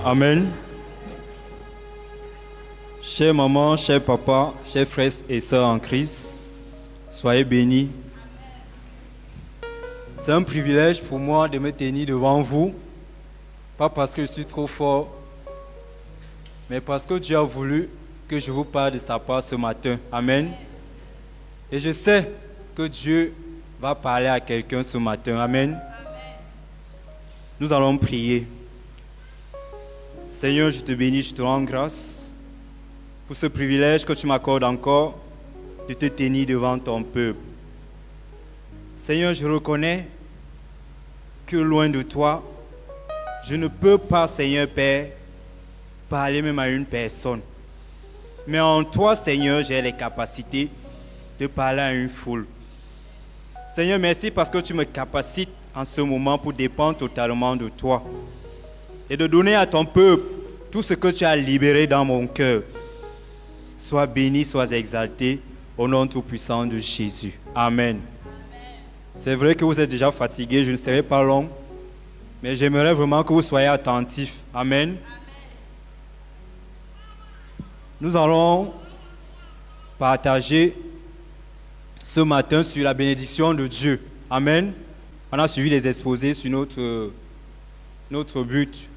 Amen. Chère maman, cher papa, chers frères et sœurs en Christ, soyez bénis. C'est un privilège pour moi de me tenir devant vous, pas parce que je suis trop fort, mais parce que Dieu a voulu que je vous parle de sa part ce matin. Amen. Et je sais que Dieu va parler à quelqu'un ce matin. Amen. Nous allons prier. Seigneur, je te bénis, je te rends grâce pour ce privilège que tu m'accordes encore de te tenir devant ton peuple. Seigneur, je reconnais que loin de toi, je ne peux pas, Seigneur Père, parler même à une personne. Mais en toi, Seigneur, j'ai les capacités de parler à une foule. Seigneur, merci parce que tu me capacites en ce moment pour dépendre totalement de toi et de donner à ton peuple tout ce que tu as libéré dans mon cœur. Sois béni, sois exalté au nom tout-puissant de Jésus. Amen. C'est vrai que vous êtes déjà fatigué, je ne serai pas long, mais j'aimerais vraiment que vous soyez attentifs. Amen. Nous allons partager ce matin sur la bénédiction de Dieu. Amen. On a suivi les exposés sur notre but.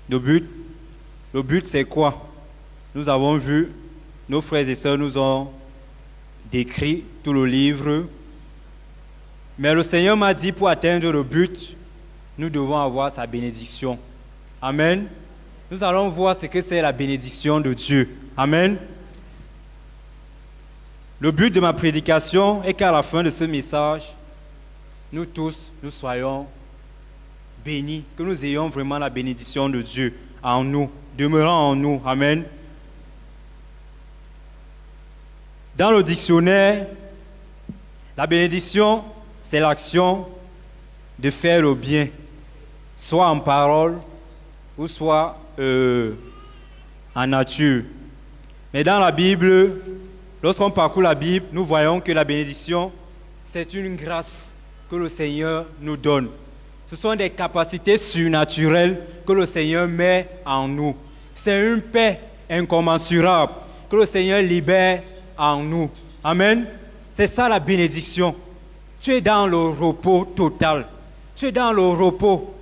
Le but, c'est quoi? Nous avons vu, nos frères et sœurs nous ont décrit tout le livre. Mais le Seigneur m'a dit, pour atteindre le but, nous devons avoir sa bénédiction. Amen. Nous allons voir ce que c'est la bénédiction de Dieu. Amen. Le but de ma prédication est qu'à la fin de ce message, nous tous, nous soyons bénis, que nous ayons vraiment la bénédiction de Dieu en nous, demeurant en nous. Amen. Dans le dictionnaire, la bénédiction, c'est l'action de faire le bien, soit en parole ou soit en nature. Mais dans la Bible, lorsqu'on parcourt la Bible, nous voyons que la bénédiction, c'est une grâce que le Seigneur nous donne. Ce sont des capacités surnaturelles que le Seigneur met en nous. C'est une paix incommensurable que le Seigneur libère en nous. Amen. C'est ça la bénédiction. Tu es dans le repos total. Tu es dans le repos.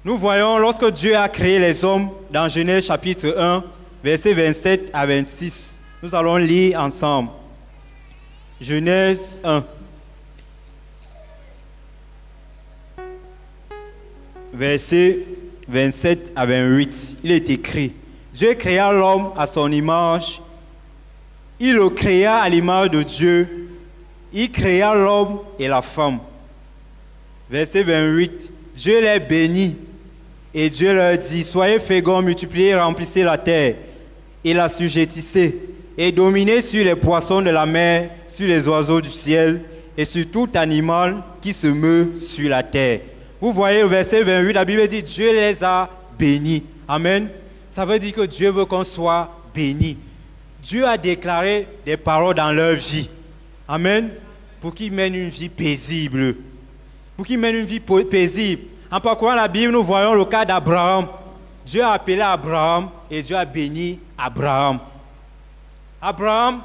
Nous voyons lorsque Dieu a créé les hommes dans Genèse chapitre 1, versets 27 à 26. Nous allons lire ensemble. Genèse 1. Versets 27 à 28. Il est écrit: Dieu créa l'homme à son image. Il le créa à l'image de Dieu. Il créa l'homme et la femme. Verset 28. Dieu les bénit. Et Dieu leur dit: Soyez féconds, multipliez, remplissez la terre et l'assujettissez, et dominez sur les poissons de la mer, sur les oiseaux du ciel et sur tout animal qui se meut sur la terre. Vous voyez au verset 28, la Bible dit: Dieu les a bénis. Amen. Ça veut dire que Dieu veut qu'on soit bénis. Dieu a déclaré des paroles dans leur vie. Amen. Pour qu'ils mènent une vie paisible. Pour qu'ils mènent une vie paisible. En parcourant la Bible, nous voyons le cas d'Abraham. Dieu a appelé Abraham et Dieu a béni Abraham. Abraham,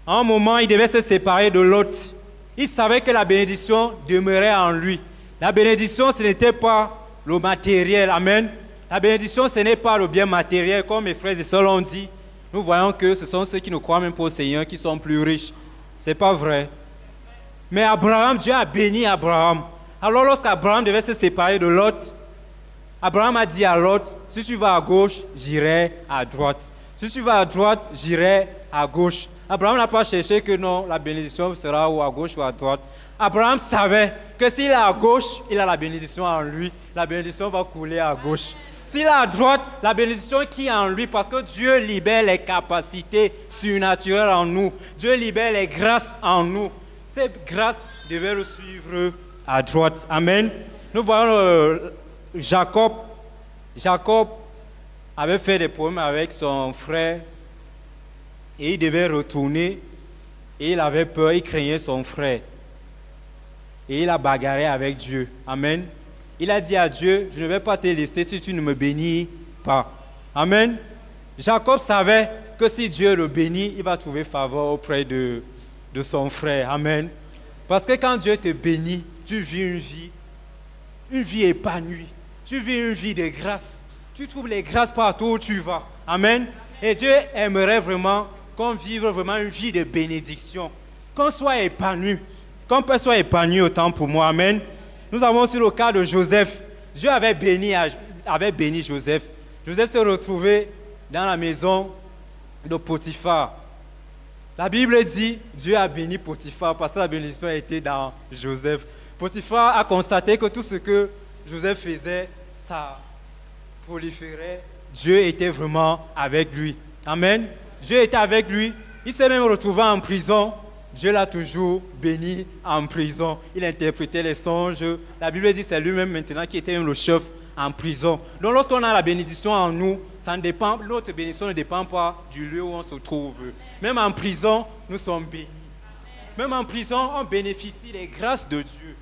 à un moment, il devait se séparer de Lot. Il savait que la bénédiction demeurait en lui. La bénédiction, ce n'était pas le matériel. Amen. La bénédiction, ce n'est pas le bien matériel. Comme mes frères et sœurs l'ont dit, nous voyons que ce sont ceux qui ne croient même pas au Seigneur qui sont plus riches. Ce n'est pas vrai. Mais Abraham, Dieu a béni Abraham. Alors lorsqu'Abraham devait se séparer de Lot, Abraham a dit à Lot: si tu vas à gauche, j'irai à droite. Si tu vas à droite, j'irai à gauche. Abraham n'a pas cherché que non, la bénédiction sera ou à gauche ou à droite. Abraham savait que s'il est à gauche, il a la bénédiction en lui. La bénédiction va couler à gauche. S'il est à droite, la bénédiction qui est en lui, parce que Dieu libère les capacités surnaturelles en nous. Dieu libère les grâces en nous. Ces grâces devaient le suivre à droite. Amen. Nous voyons Jacob. Jacob avait fait des problèmes avec son frère et il devait retourner et il avait peur, il craignait son frère. Et il a bagarré avec Dieu. Amen. il a dit à Dieu, je ne vais pas te laisser si tu ne me bénis pas. Amen. Jacob savait que si Dieu le bénit, il va trouver faveur auprès de son frère. Amen. Parce que quand Dieu te bénit, tu vis une vie épanouie. Tu vis une vie de grâce. Tu trouves les grâces partout où tu vas. Amen. Et Dieu aimerait vraiment qu'on vive vraiment une vie de bénédiction. Qu'on soit épanoui. Qu'on peut soit épanoui autant pour moi. Amen. Nous avons aussi le cas de Joseph. Dieu avait béni Joseph. Joseph s'est retrouvé dans la maison de Potiphar. La Bible dit, Dieu a béni Potiphar parce que la bénédiction était dans Joseph. Potiphar a constaté que tout ce que Joseph faisait, ça proliférait. Dieu était vraiment avec lui. Amen. Dieu était avec lui. Il s'est même retrouvé en prison. Dieu l'a toujours béni en prison. Il interprétait les songes. La Bible dit que c'est lui-même maintenant qui était le chef en prison. Donc lorsqu'on a la bénédiction en nous, notre bénédiction ne dépend pas du lieu où on se trouve. Même en prison, nous sommes bénis. Même en prison, on bénéficie des grâces de Dieu.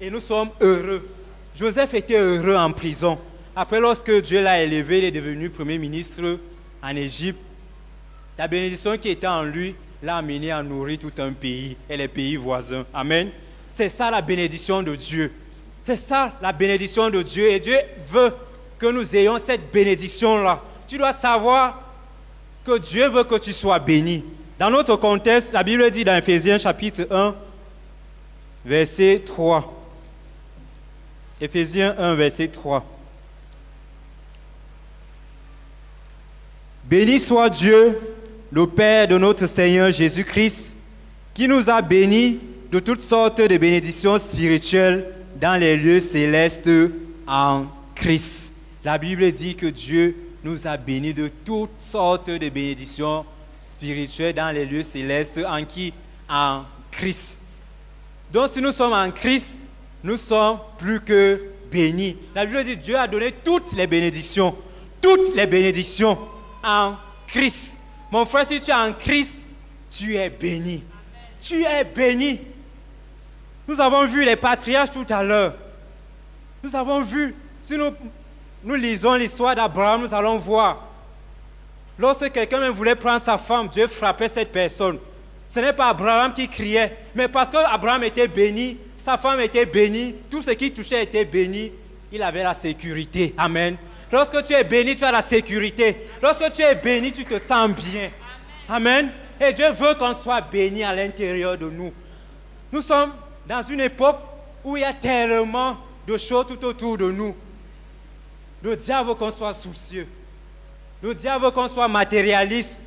Et nous sommes heureux. Joseph était heureux en prison. Après, lorsque Dieu l'a élevé, il est devenu premier ministre en Égypte. La bénédiction qui était en lui l'a amené à nourrir tout un pays et les pays voisins. Amen. C'est ça la bénédiction de Dieu. C'est ça la bénédiction de Dieu. Et Dieu veut que nous ayons cette bénédiction-là. Tu dois savoir que Dieu veut que tu sois béni. Dans notre contexte, la Bible dit dans Éphésiens chapitre 1, verset 3. Éphésiens 1, verset 3. Béni soit Dieu, le Père de notre Seigneur Jésus-Christ, qui nous a bénis de toutes sortes de bénédictions spirituelles dans les lieux célestes en Christ. La Bible dit que Dieu nous a bénis de toutes sortes de bénédictions spirituelles dans les lieux célestes en qui? En Christ. Donc si nous sommes en Christ, nous sommes plus que bénis. La Bible dit que Dieu a donné toutes les bénédictions en Christ. Mon frère, si tu es en Christ, tu es béni. Tu es béni. Nous avons vu les patriarches tout à l'heure. Nous avons vu, si nous lisons l'histoire d'Abraham, nous allons voir. Lorsque quelqu'un même voulait prendre sa femme, Dieu frappait cette personne. Ce n'est pas Abraham qui criait, mais parce qu'Abraham était béni, sa femme était bénie, tout ce qui touchait était béni, il avait la sécurité. Amen. Lorsque tu es béni, tu as la sécurité. Lorsque tu es béni, tu te sens bien. Amen. Et Dieu veut qu'on soit béni à l'intérieur de nous. Nous sommes dans une époque où il y a tellement de choses tout autour de nous. Le diable veut qu'on soit soucieux. Le diable veut qu'on soit matérialiste.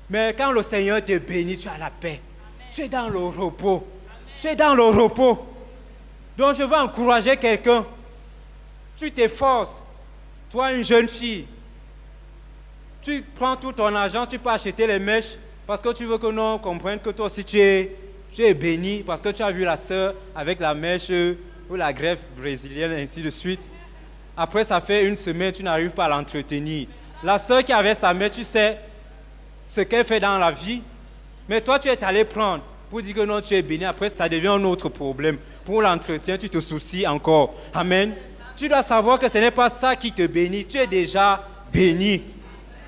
Mais quand le Seigneur te bénit, tu as la paix. Tu es dans le repos. Tu es dans le repos. Donc je veux encourager quelqu'un. Tu t'efforces. Toi, une jeune fille, tu prends tout ton argent, tu peux acheter les mèches parce que tu veux que l'on comprenne que toi aussi tu es béni parce que tu as vu la sœur avec la mèche ou la greffe brésilienne, ainsi de suite. Après, ça fait une semaine, tu n'arrives pas à l'entretenir. La sœur qui avait sa mèche, tu sais ce qu'elle fait dans la vie, mais toi, tu es allé prendre pour dire que non, tu es béni. Après, ça devient un autre problème. Pour l'entretien, tu te soucies encore. Amen. Tu dois savoir que ce n'est pas ça qui te bénit. Tu es déjà béni.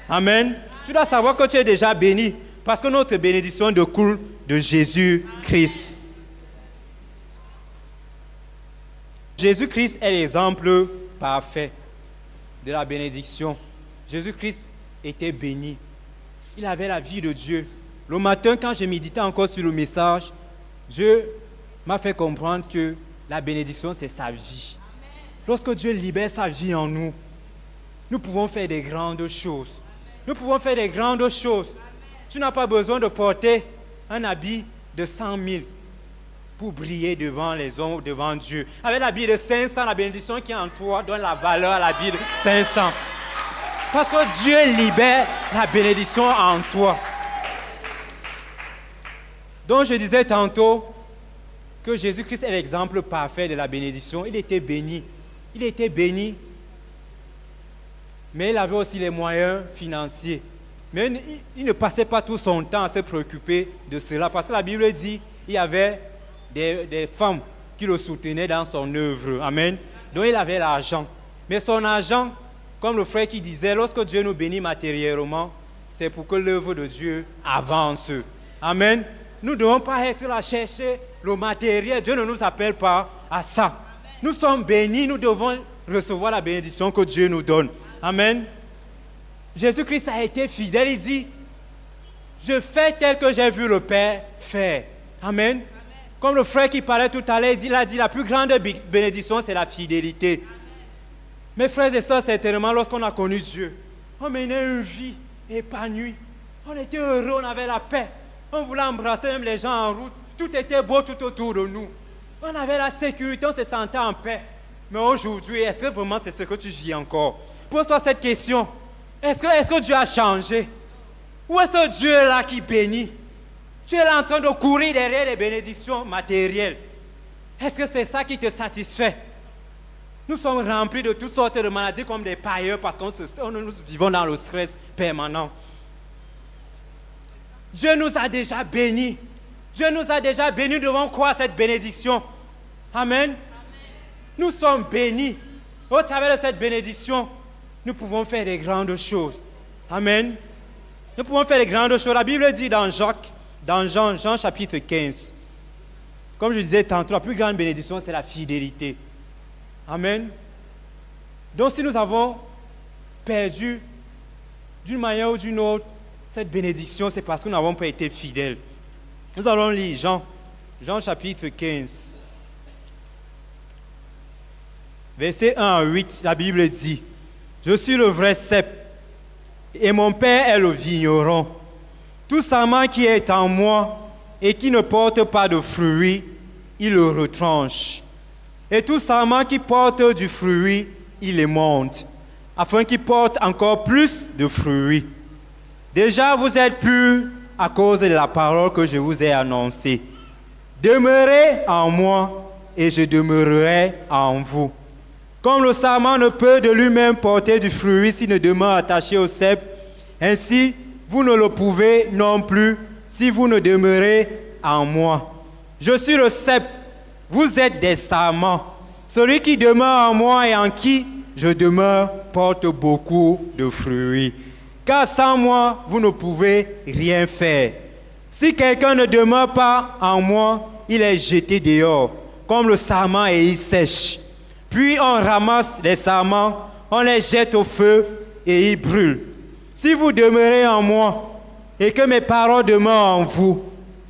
Amen. Tu dois savoir que tu es déjà béni parce que notre bénédiction découle de Jésus-Christ. Jésus-Christ est l'exemple parfait de la bénédiction. Jésus-Christ était béni. Il avait la vie de Dieu. Le matin, quand je méditais encore sur le message, Dieu m'a fait comprendre que la bénédiction, c'est sa vie. Lorsque Dieu libère sa vie en nous, nous pouvons faire des grandes choses. Nous pouvons faire des grandes choses. Tu n'as pas besoin de porter un habit de 100 000 pour briller devant les hommes, devant Dieu. Avec l'habit de 500, la bénédiction qui est en toi donne la valeur à la vie de 500. Parce que Dieu libère la bénédiction en toi. Donc je disais tantôt que Jésus-Christ est l'exemple parfait de la bénédiction. Il était béni. Il était béni, mais il avait aussi les moyens financiers. Mais il ne passait pas tout son temps à se préoccuper de cela, parce que la Bible dit qu'il y avait des femmes qui le soutenaient dans son œuvre. Amen. Donc il avait l'argent. Mais son argent, comme le frère qui disait, lorsque Dieu nous bénit matériellement, c'est pour que l'œuvre de Dieu avance. Amen. Nous ne devons pas être là à chercher le matériel. Dieu ne nous appelle pas à ça. Nous sommes bénis, nous devons recevoir la bénédiction que Dieu nous donne. Amen. Jésus-Christ a été fidèle, il dit, je fais tel que j'ai vu le Père faire. Amen. Comme le frère qui parlait tout à l'heure, il a dit, la plus grande bénédiction, c'est la fidélité. Mes frères et sœurs, certainement, lorsqu'on a connu Dieu, on menait une vie épanouie. On était heureux, on avait la paix. On voulait embrasser même les gens en route. Tout était beau tout autour de nous. On avait la sécurité, on se sentait en paix. Mais aujourd'hui, est-ce que vraiment c'est ce que tu vis encore? Pose-toi cette question. Est-ce que Dieu a changé? Ou est-ce que Dieu est là qui bénit? Tu es là en train de courir derrière les bénédictions matérielles. Est-ce que c'est ça qui te satisfait? Nous sommes remplis de toutes sortes de maladies comme des pailleurs parce que nous vivons dans le stress permanent. Dieu nous a déjà bénis. Dieu nous a déjà bénis. Nous devons croire cette bénédiction. Amen. Amen. Nous sommes bénis. Au travers de cette bénédiction, nous pouvons faire des grandes choses. Amen. Nous pouvons faire des grandes choses. La Bible dit dans Jean chapitre 15. Comme je disais tantôt, la plus grande bénédiction, c'est la fidélité. Amen. Donc si nous avons perdu d'une manière ou d'une autre cette bénédiction, c'est parce que nous n'avons pas été fidèles. Nous allons lire Jean chapitre 15. Verset 1 à 8, la Bible dit, « Je suis le vrai cep, et mon Père est le vigneron. Tout sarment qui est en moi et qui ne porte pas de fruits, il le retranche. Et tout sarment qui porte du fruit, il les monte, afin qu'il porte encore plus de fruits. Déjà, vous êtes purs à cause de la parole que je vous ai annoncée. Demeurez en moi, et je demeurerai en vous. Comme le sarment ne peut de lui-même porter du fruit s'il ne demeure attaché au cep, ainsi, vous ne le pouvez non plus si vous ne demeurez en moi. Je suis le cep, vous êtes des sarments. Celui qui demeure en moi et en qui je demeure porte beaucoup de fruits. Car sans moi, vous ne pouvez rien faire. Si quelqu'un ne demeure pas en moi, il est jeté dehors, comme le sarment, et il sèche. Puis on ramasse les sarments, on les jette au feu et ils brûlent. Si vous demeurez en moi et que mes paroles demeurent en vous,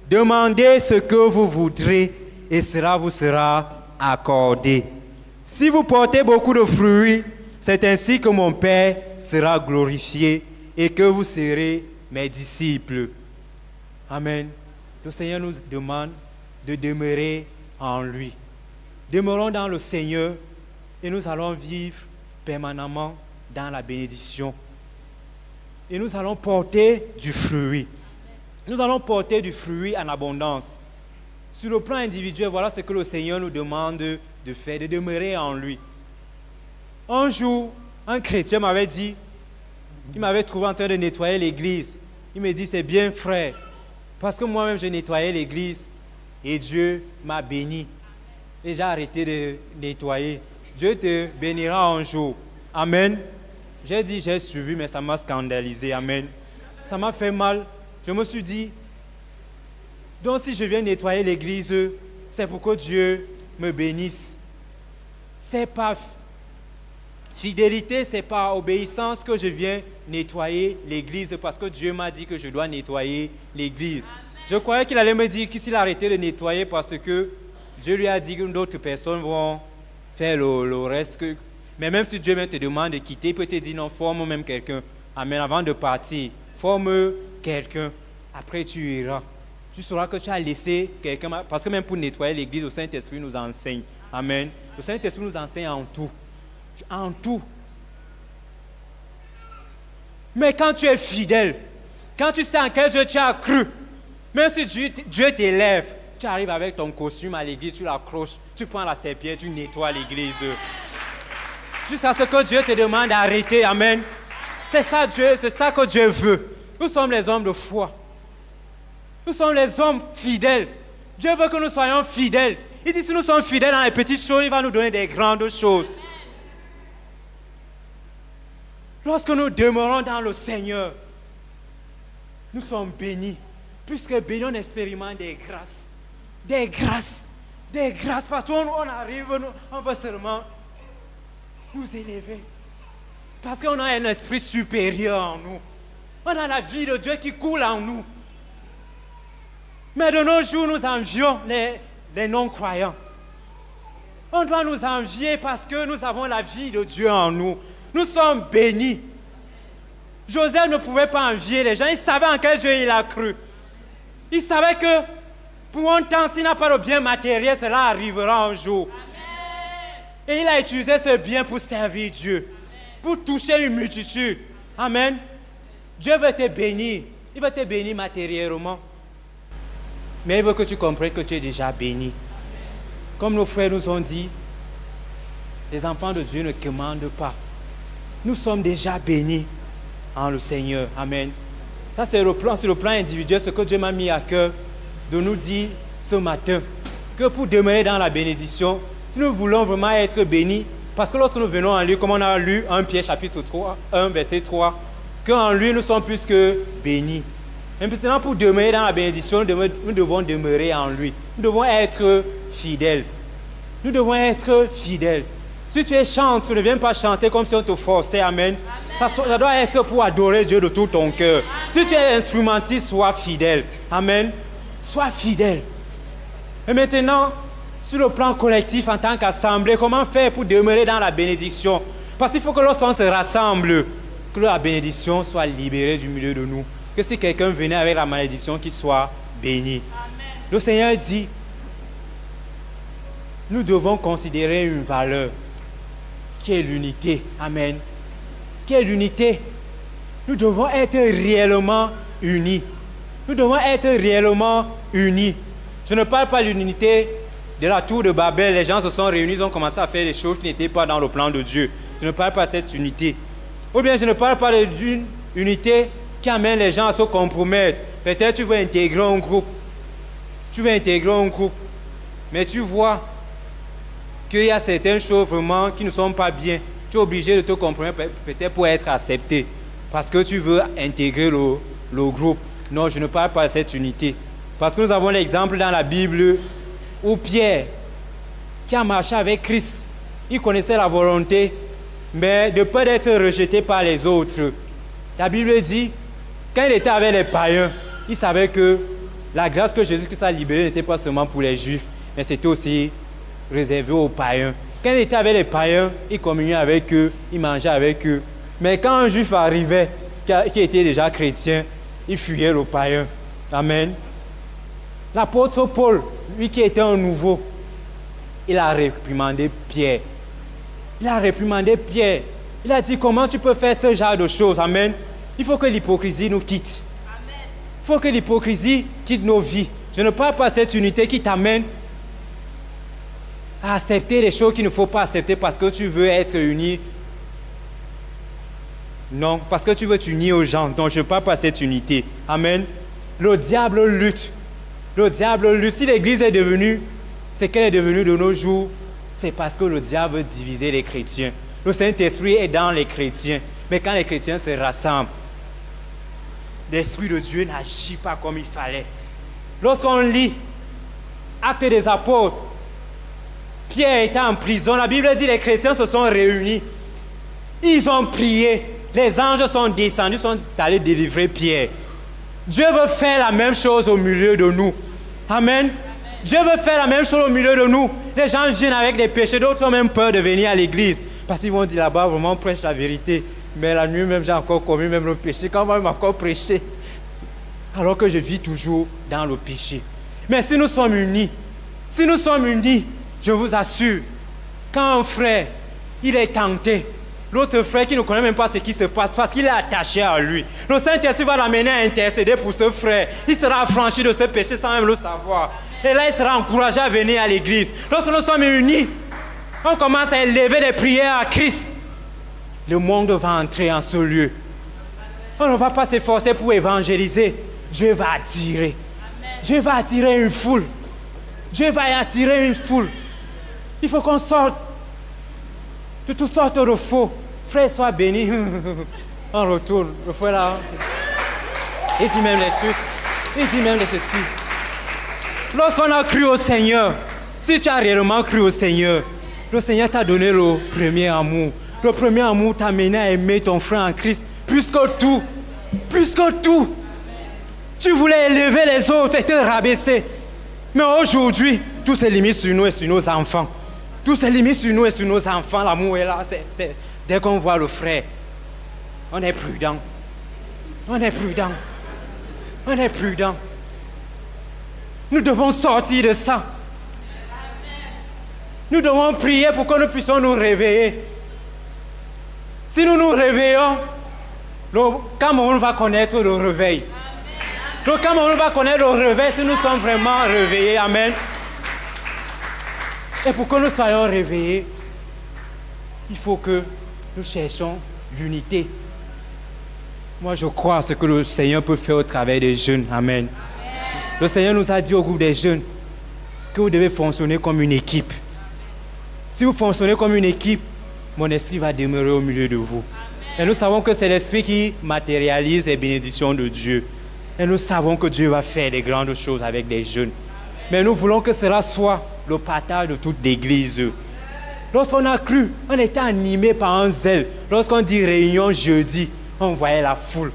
demandez ce que vous voudrez et cela vous sera accordé. Si vous portez beaucoup de fruits, c'est ainsi que mon Père sera glorifié et que vous serez mes disciples. Amen. Le Seigneur nous demande de demeurer en lui. Demeurons dans le Seigneur et nous allons vivre permanemment dans la bénédiction. Et nous allons porter du fruit. Nous allons porter du fruit en abondance. Sur le plan individuel, voilà ce que le Seigneur nous demande de faire, de demeurer en lui. Un jour, un chrétien m'avait dit, il m'avait trouvé en train de nettoyer l'église. Il me dit, c'est bien frère, parce que moi-même j'ai nettoyé l'église et Dieu m'a béni. Et j'ai arrêté de nettoyer. Dieu te bénira un jour. Amen. J'ai dit, j'ai suivi, mais ça m'a scandalisé. Amen. Ça m'a fait mal. Je me suis dit, donc si je viens nettoyer l'église, c'est pour que Dieu me bénisse. C'est pas fidélité, c'est pas obéissance que je viens nettoyer l'église parce que Dieu m'a dit que je dois nettoyer l'église. Je croyais qu'il allait me dire qu'il a arrêté de nettoyer parce que Dieu lui a dit que d'autres personnes vont faire le reste. Mais même si Dieu te demande de quitter, il peut te dire non, forme même quelqu'un. Amen. Avant de partir, forme quelqu'un. Après, tu iras. Tu sauras que tu as laissé quelqu'un. Parce que même pour nettoyer l'église, le Saint-Esprit nous enseigne. Amen. Le Saint-Esprit nous enseigne en tout. En tout. Mais quand tu es fidèle, quand tu sais en quel Dieu tu as cru, même si Dieu t'élève, tu arrives avec ton costume à l'église, tu l'accroches, tu prends la serpillère, tu nettoies l'église. Jusqu'à ce que Dieu te demande d'arrêter. Amen. C'est ça que Dieu veut. Nous sommes les hommes de foi. Nous sommes les hommes fidèles. Dieu veut que nous soyons fidèles. Il dit, si nous sommes fidèles dans les petites choses, il va nous donner des grandes choses. Lorsque nous demeurons dans le Seigneur, nous sommes bénis. Plus que bénis, on expérimente des grâces. Des grâces. Des grâces. Partout où on arrive, on veut seulement nous élever. Parce qu'on a un esprit supérieur en nous. On a la vie de Dieu qui coule en nous. Mais de nos jours, nous envions les non-croyants. On doit nous envier parce que nous avons la vie de Dieu en nous. Nous sommes bénis. Joseph ne pouvait pas envier les gens. Il savait en quel Dieu il a cru. Il savait que pour un temps, s'il n'a pas de bien matériel, cela arrivera un jour. Amen. Et il a utilisé ce bien pour servir Dieu. Pour toucher une multitude. Amen. Dieu veut te bénir. Il veut te bénir matériellement. Mais il veut que tu comprennes que tu es déjà béni. Comme nos frères nous ont dit, les enfants de Dieu ne commandent pas. Nous sommes déjà bénis en le Seigneur. Amen. Ça, c'est sur le plan individuel, ce que Dieu m'a mis à cœur de nous dire ce matin. Que pour demeurer dans la bénédiction, si nous voulons vraiment être bénis, parce que lorsque nous venons en lui, comme on a lu 1 Pierre chapitre 3, 1 verset 3, qu'en lui nous sommes plus que bénis. Et maintenant, pour demeurer dans la bénédiction, nous devons demeurer en lui. Nous devons être fidèles. Nous devons être fidèles. Si tu es chanteur, ne viens pas chanter comme si on te forçait. Amen. Ça doit être pour adorer Dieu de tout ton cœur. Si tu es instrumentiste, sois fidèle. Amen. Sois fidèle. Et maintenant, sur le plan collectif, en tant qu'assemblée, comment faire pour demeurer dans la bénédiction? Parce qu'il faut que lorsqu'on se rassemble, que la bénédiction soit libérée du milieu de nous. Que si quelqu'un venait avec la malédiction, qu'il soit béni. Amen. Le Seigneur dit, nous devons considérer une valeur qui est l'unité. Amen. Qui est l'unité. Nous devons être réellement unis. Nous devons être réellement unis. Je ne parle pas de l'unité de la tour de Babel. Les gens se sont réunis, ils ont commencé à faire des choses qui n'étaient pas dans le plan de Dieu. Je ne parle pas de cette unité. Ou bien je ne parle pas d'une unité qui amène les gens à se compromettre. Peut-être tu veux intégrer un groupe. Tu veux intégrer un groupe. Mais tu vois qu'il y a certaines choses vraiment qui ne sont pas bien. Tu es obligé de te compromettre peut-être pour être accepté. Parce que tu veux intégrer le groupe. Non, je ne parle pas de cette unité. Parce que nous avons l'exemple dans la Bible où Pierre, qui a marché avec Christ, il connaissait la volonté, mais de peur d'être rejeté par les autres. La Bible dit, quand il était avec les païens, il savait que la grâce que Jésus-Christ a libérée n'était pas seulement pour les Juifs, mais c'était aussi réservé aux païens. Quand il était avec les païens, il communiait avec eux, il mangeait avec eux. Mais quand un Juif arrivait, qui était déjà chrétien, il fuyait le païen. Amen. L'apôtre Paul, lui qui était un nouveau, il a réprimandé Pierre. Il a réprimandé Pierre. Il a dit, comment tu peux faire ce genre de choses? Amen. Il faut que l'hypocrisie nous quitte. Amen. Il faut que l'hypocrisie quitte nos vies. Je ne parle pas de cette unité qui t'amène à accepter les choses qu'il ne faut pas accepter parce que tu veux être uni. Non, parce que tu veux t'unir aux gens. Donc je ne parle pas de cette unité. Amen. Le diable lutte. Le diable lutte. Si l'Église est devenue ce qu'elle est devenue de nos jours, c'est parce que le diable veut diviser les chrétiens. Le Saint-Esprit est dans les chrétiens. Mais quand les chrétiens se rassemblent, l'Esprit de Dieu n'agit pas comme il fallait. Lorsqu'on lit Actes des Apôtres, Pierre était en prison. La Bible dit que les chrétiens se sont réunis. Ils ont prié. Les anges sont descendus, sont allés délivrer Pierre. Dieu veut faire la même chose au milieu de nous. Amen. Dieu veut faire la même chose au milieu de nous. Les gens viennent avec des péchés. D'autres ont même peur de venir à l'église. Parce qu'ils vont dire là-bas, vraiment, on prêche la vérité. Mais la nuit même, j'ai encore commis même le péché. Quand même encore prêché. Alors que je vis toujours dans le péché. Mais si nous sommes unis, je vous assure, quand un frère, il est tenté, l'autre frère qui ne connaît même pas ce qui se passe parce qu'il est attaché à lui, le Saint-Esprit va l'amener à intercéder pour ce frère. Il sera affranchi de ce péché sans même le savoir. Et là, il sera encouragé à venir à l'église. Lorsque nous sommes unis, on commence à élever des prières à Christ. Le monde va entrer en ce lieu. On ne va pas s'efforcer pour évangéliser. Dieu va attirer. Dieu va attirer une foule. Dieu va y attirer une foule. Il faut qu'on sorte de toutes sortes de faux. Frère, sois béni. On retourne. Le frère là. Il dit même les trucs. Il dit même de ceci. Lorsqu'on a cru au Seigneur, si tu as réellement cru au Seigneur, le Seigneur t'a donné le premier amour. Le premier amour t'a mené à aimer ton frère en Christ plus que tout. Plus que tout. Tu voulais élever les autres et te rabaisser. Mais aujourd'hui, tout se limite sur nous et sur nos enfants. Tout se limite sur nous et sur nos enfants. L'amour est là. Dès qu'on voit le frère, on est prudent. On est prudent. On est prudent. Nous devons sortir de ça. Nous devons prier pour que nous puissions nous réveiller. Si nous nous réveillons, le Cameroun va connaître le réveil. Le Cameroun va connaître le réveil si nous sommes vraiment réveillés. Amen. Et pour que nous soyons réveillés, il faut que nous cherchions l'unité. Moi, je crois à ce que le Seigneur peut faire au travers des jeunes. Amen. Le Seigneur nous a dit au groupe des jeunes que vous devez fonctionner comme une équipe. Si vous fonctionnez comme une équipe, mon esprit va demeurer au milieu de vous. Et nous savons que c'est l'esprit qui matérialise les bénédictions de Dieu. Et nous savons que Dieu va faire des grandes choses avec les jeunes. Mais nous voulons que cela soit le partage de toute l'église. Lorsqu'on a cru, on était animé par un zèle. Lorsqu'on dit réunion jeudi, on voyait la foule.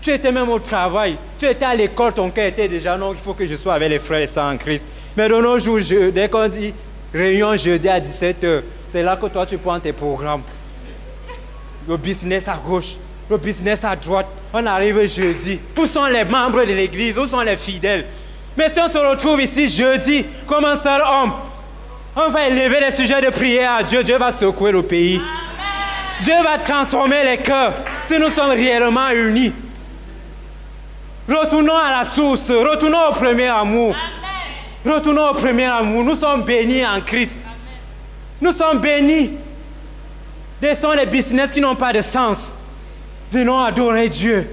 Tu étais même au travail, tu étais à l'école, ton cœur était déjà non, il faut que je sois avec les frères et sœurs en Christ. Mais de nos jours, dès qu'on dit réunion jeudi à 17h, c'est là que toi tu prends tes programmes. Le business à gauche, le business à droite. On arrive jeudi. Où sont les membres de l'église? Où sont les fidèles? Mais si on se retrouve ici jeudi, comme un seul homme, on va élever les sujets de prière à Dieu. Dieu va secouer le pays. Amen. Dieu va transformer les cœurs si nous sommes réellement unis. Retournons à la source. Retournons au premier amour. Amen. Retournons au premier amour. Nous sommes bénis en Christ. Amen. Nous sommes bénis. Laissons les business qui n'ont pas de sens. Venons adorer Dieu.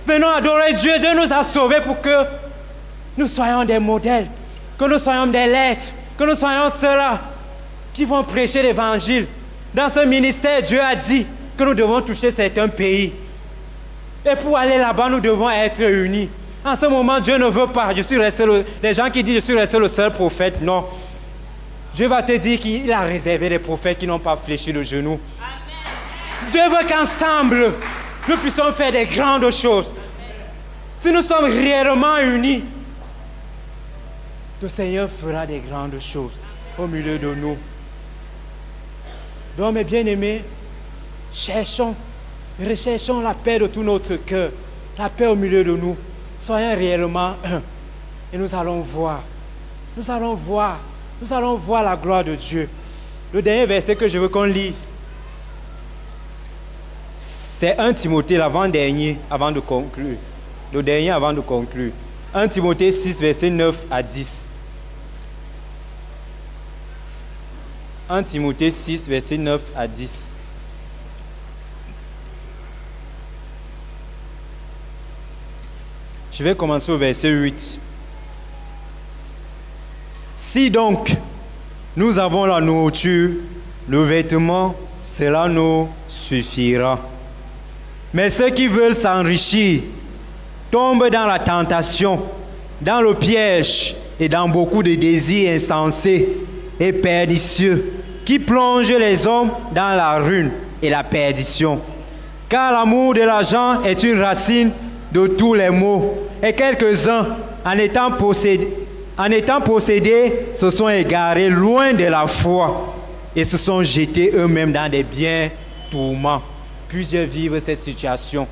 Venons adorer Dieu. Dieu nous a sauvés pour que nous soyons des modèles, que nous soyons des lettres, que nous soyons ceux-là qui vont prêcher l'évangile. Dans ce ministère, Dieu a dit que nous devons toucher certains pays. Et pour aller là-bas, nous devons être unis. En ce moment, Dieu ne veut pas. Les gens qui disent je suis resté le seul prophète, non. Dieu va te dire qu'il a réservé des prophètes qui n'ont pas fléchi le genou. Amen. Dieu veut qu'ensemble, nous puissions faire des grandes choses. Si nous sommes réellement unis, le Seigneur fera des grandes choses au milieu de nous. Donc, mes bien-aimés, recherchons la paix de tout notre cœur, la paix au milieu de nous. Soyons réellement un. Et nous allons voir la gloire de Dieu. Le dernier verset que je veux qu'on lise, c'est 1 Timothée, l'avant-dernier, avant de conclure. Le dernier avant de conclure. 1 Timothée 6, verset 9 à 10. 1 Timothée 6, verset 9 à 10. Je vais commencer au verset 8. Si donc nous avons la nourriture, le vêtement, cela nous suffira. Mais ceux qui veulent s'enrichir tombent dans la tentation, dans le piège et dans beaucoup de désirs insensés et pernicieux qui plongent les hommes dans la ruine et la perdition. Car l'amour de l'argent est une racine de tous les maux. Et quelques-uns, en étant possédés, se sont égarés loin de la foi et se sont jetés eux-mêmes dans des biens tourments. Plusieurs vivent cette situation.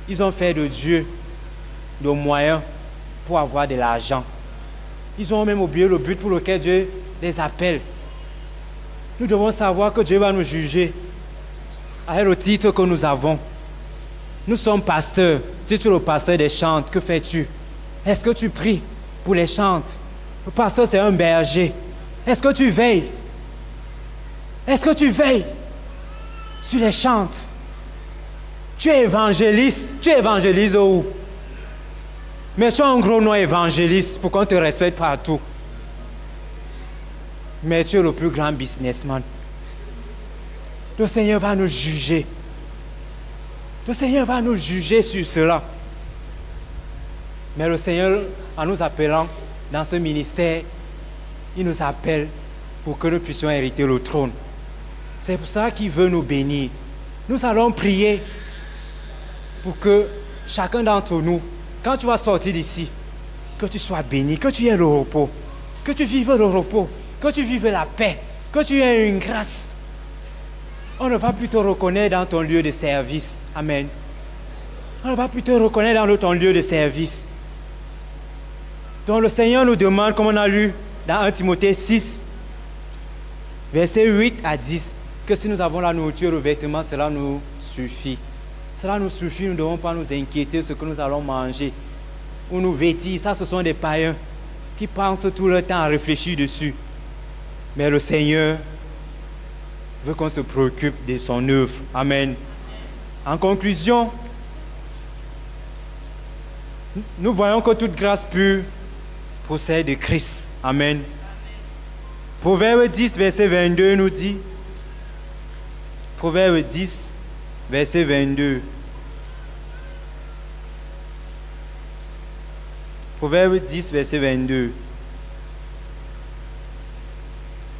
Ils ont fait de Dieu le moyen pour avoir de l'argent. Ils ont même oublié le but pour lequel Dieu les appelle. Nous devons savoir que Dieu va nous juger avec le titre que nous avons. Nous sommes pasteurs. Si tu es le pasteur des chantes, que fais-tu? Est-ce que tu pries pour les chantes? Le pasteur, c'est un berger. Est-ce que tu veilles? Est-ce que tu veilles sur les chantes? Tu es évangéliste. Tu évangélises où? Mais tu as un gros nom évangéliste pour qu'on te respecte partout. Mais tu es le plus grand businessman. Le Seigneur va nous juger. Le Seigneur va nous juger sur cela. Mais le Seigneur, en nous appelant dans ce ministère, il nous appelle pour que nous puissions hériter le trône. C'est pour ça qu'il veut nous bénir. Nous allons prier pour que chacun d'entre nous, quand tu vas sortir d'ici, que tu sois béni, que tu aies le repos, que tu vives le repos, que tu vives la paix, que tu aies une grâce. On ne va plus te reconnaître dans ton lieu de service. Amen. On ne va plus te reconnaître dans ton lieu de service. Donc le Seigneur nous demande, comme on a lu dans 1 Timothée 6, versets 8 à 10, que si nous avons la nourriture, le vêtement, cela nous suffit. Cela nous suffit, nous ne devons pas nous inquiéter de ce que nous allons manger ou nous vêtir. Ça, ce sont des païens qui pensent tout le temps à réfléchir dessus. Mais le Seigneur veut qu'on se préoccupe de son œuvre. Amen. En conclusion, nous voyons que toute grâce pure procède de Christ. Amen. Proverbe 10, verset 22 nous dit, Proverbe 10, verset 22. Proverbe 10, verset 22.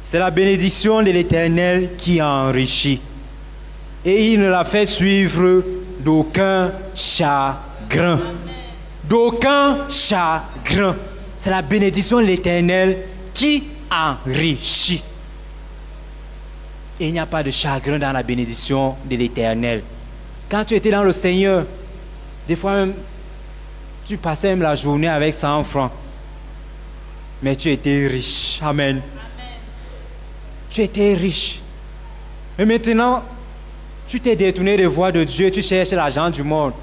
C'est la bénédiction de l'Éternel qui enrichit, et il ne la fait suivre d'aucun chagrin. D'aucun chagrin. C'est la bénédiction de l'Éternel qui enrichit. Et il n'y a pas de chagrin dans la bénédiction de l'Éternel. Quand tu étais dans le Seigneur, des fois même, tu passais même la journée avec 100 francs. Mais tu étais riche. Amen. Tu étais riche. Mais maintenant, tu t'es détourné des voies de Dieu, tu cherches l'argent du monde.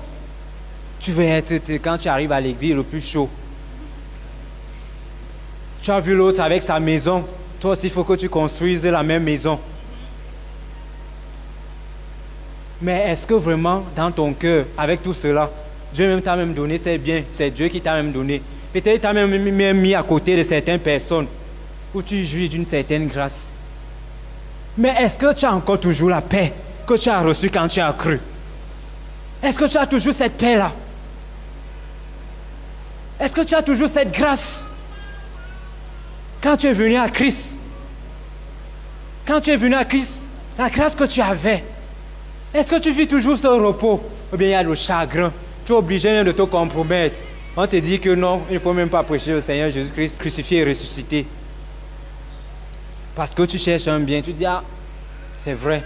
Tu veux être, quand tu arrives à l'église, le plus chaud. Tu as vu l'autre avec sa maison. Toi aussi, il faut que tu construises la même maison. Mais est-ce que vraiment, dans ton cœur, avec tout cela, Dieu même t'a même donné ses biens, c'est Dieu qui t'a même donné. Peut-être qu'il t'a même mis à côté de certaines personnes où tu jouis d'une certaine grâce. Mais est-ce que tu as encore toujours la paix que tu as reçue quand tu as cru? Est-ce que tu as toujours cette paix-là? Est-ce que tu as toujours cette grâce? Quand tu es venu à Christ, la grâce que tu avais, est-ce que tu vis toujours ce repos? Ou bien il y a le chagrin? Tu es obligé même de te compromettre. On te dit que non, il ne faut même pas prêcher le Seigneur Jésus-Christ crucifié et ressuscité. Parce que tu cherches un bien, tu dis, ah, c'est vrai.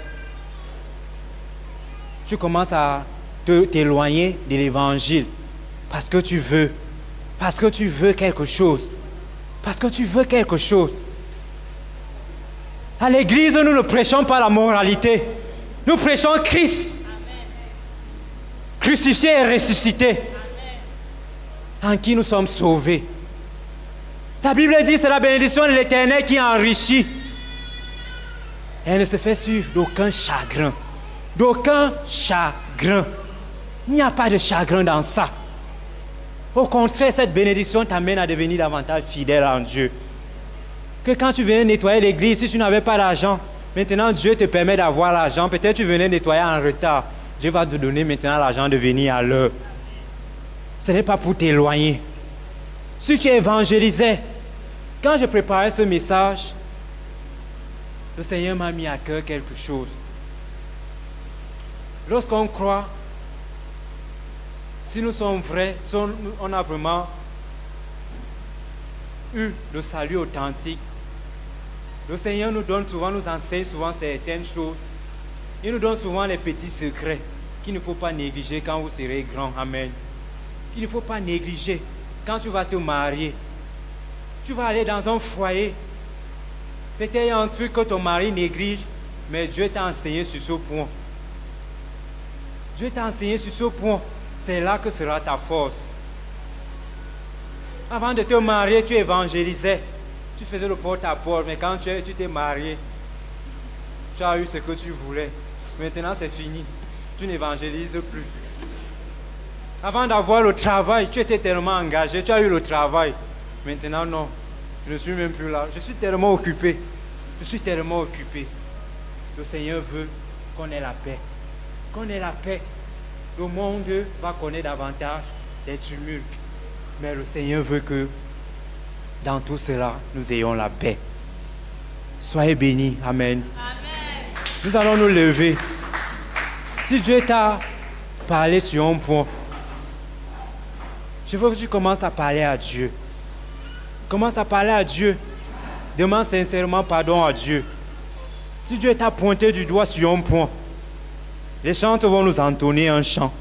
Tu commences à t'éloigner de l'évangile. Parce que tu veux quelque chose. Parce que tu veux quelque chose. À l'église, nous ne prêchons pas la moralité. Nous prêchons Christ. Amen. Crucifié et ressuscité. Amen. En qui nous sommes sauvés. Ta Bible dit, c'est la bénédiction de l'Éternel qui enrichit. Elle ne se fait suivre d'aucun chagrin. D'aucun chagrin. Il n'y a pas de chagrin dans ça. Au contraire, cette bénédiction t'amène à devenir davantage fidèle en Dieu. Que quand tu venais nettoyer l'église, si tu n'avais pas d'argent, maintenant Dieu te permet d'avoir l'argent. Peut-être tu venais nettoyer en retard. Dieu va te donner maintenant l'argent de venir à l'heure. Ce n'est pas pour t'éloigner. Si tu évangélisais, quand je préparais ce message, le Seigneur m'a mis à cœur quelque chose. Lorsqu'on croit, si nous sommes vrais, si on a vraiment eu le salut authentique, le Seigneur nous donne souvent, nous enseigne souvent certaines choses. Il nous donne souvent les petits secrets qu'il ne faut pas négliger quand vous serez grand. Amen. Il ne faut pas négliger quand tu vas te marier. Tu vas aller dans un foyer. Peut-être il y a un truc que ton mari néglige, mais Dieu t'a enseigné sur ce point. Dieu t'a enseigné sur ce point. C'est là que sera ta force. Avant de te marier, tu évangélisais. Tu faisais le porte-à-porte, mais quand tu t'es marié, tu as eu ce que tu voulais. Maintenant, c'est fini. Tu n'évangélises plus. Avant d'avoir le travail, tu étais tellement engagé, tu as eu le travail. Maintenant, non. Je ne suis même plus là. Je suis tellement occupé. Je suis tellement occupé. Le Seigneur veut qu'on ait la paix. Qu'on ait la paix. Le monde va connaître davantage des tumultes. Mais le Seigneur veut que dans tout cela, nous ayons la paix. Soyez bénis. Amen. Amen. Nous allons nous lever. Si Dieu t'a parlé sur un point, je veux que tu commences à parler à Dieu. Commence à parler à Dieu. Demande sincèrement pardon à Dieu. Si Dieu t'a pointé du doigt sur un point, les chantres vont nous entonner un chant.